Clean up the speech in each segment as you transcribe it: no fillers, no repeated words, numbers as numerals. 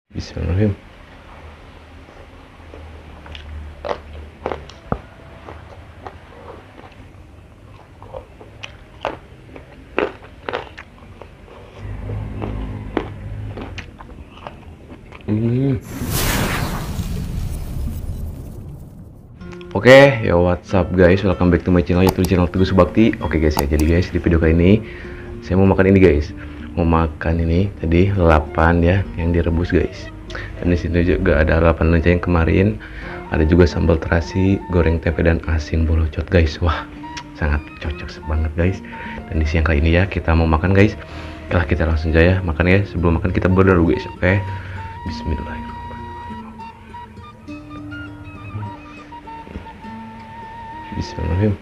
Bismillahirrahmanirrahim. Oke, ya what's up guys, welcome back to my channel, yaitu channel Teguh Subakti. Oke guys ya, jadi guys di video kali ini saya mau makan ini guys. Mau makan ini tadi lalapan ya, yang direbus guys. Dan di sini juga ada lalapan lenca yang kemarin. Ada juga sambal terasi, goreng tempe dan asin bolocot guys. Wah, sangat cocok banget guys. Dan di siang kali ini ya kita mau makan guys. Oke, kita langsung aja ya makan ya. Sebelum makan kita berdoa dulu guys. Oke. Bismillahirrahmanirrahim. Bismillahirrahmanirrahim.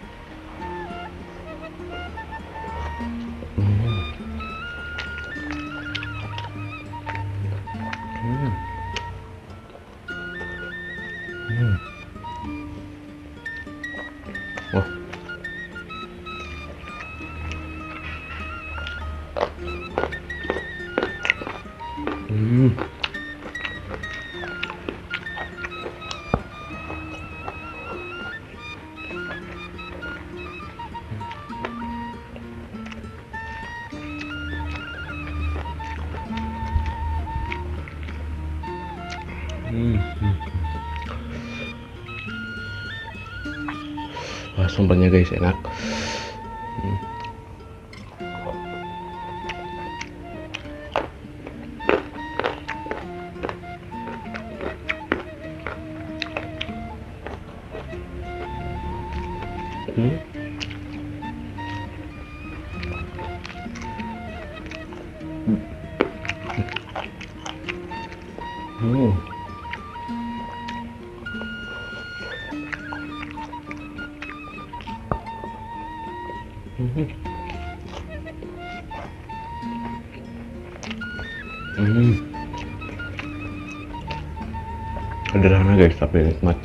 Wah. Wah, sumbernya guys enak. Sederhana guys tapi nikmat.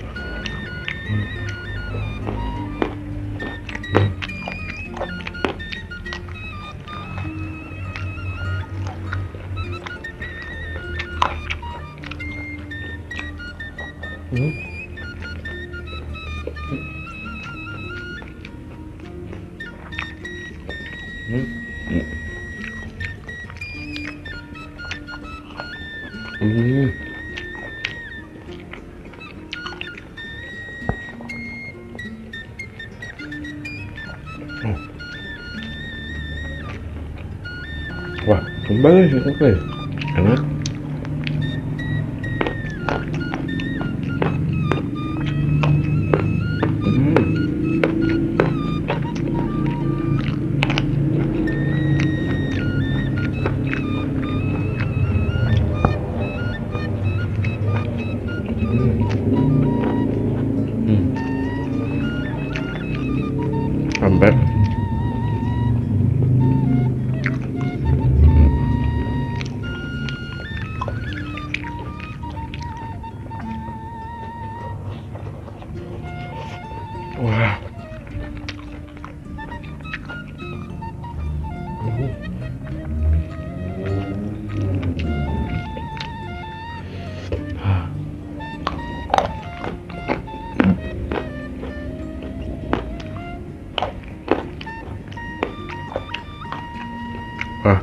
Wah, kembali sih oke, enak. Sampai wah. Wah.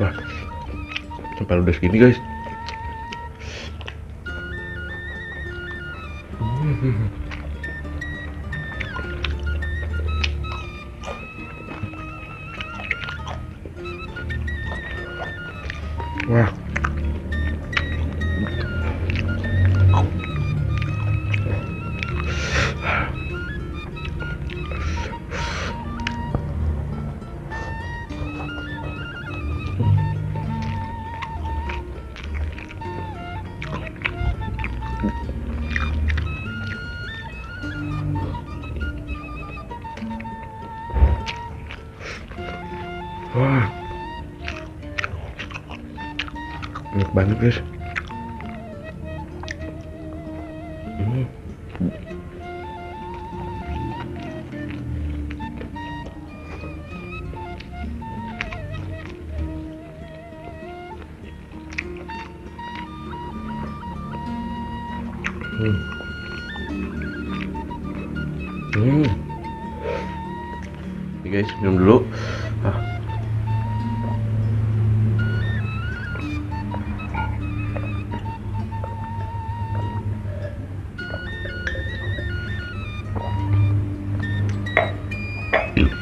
Wah, sampai ludes gini guys. Wah. Wah, enak banget guys. Hmm. Hmm. Hmm. Oke guys, minum dulu.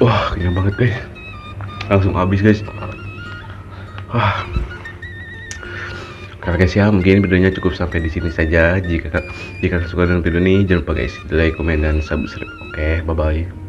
Wah, kenyang banget guys. Langsung habis guys. Wah. Oke guys ya, mungkin videonya cukup sampai di sini saja. Jika suka dengan video ini, jangan lupa guys, like, komen, dan subscribe. Oke, bye bye.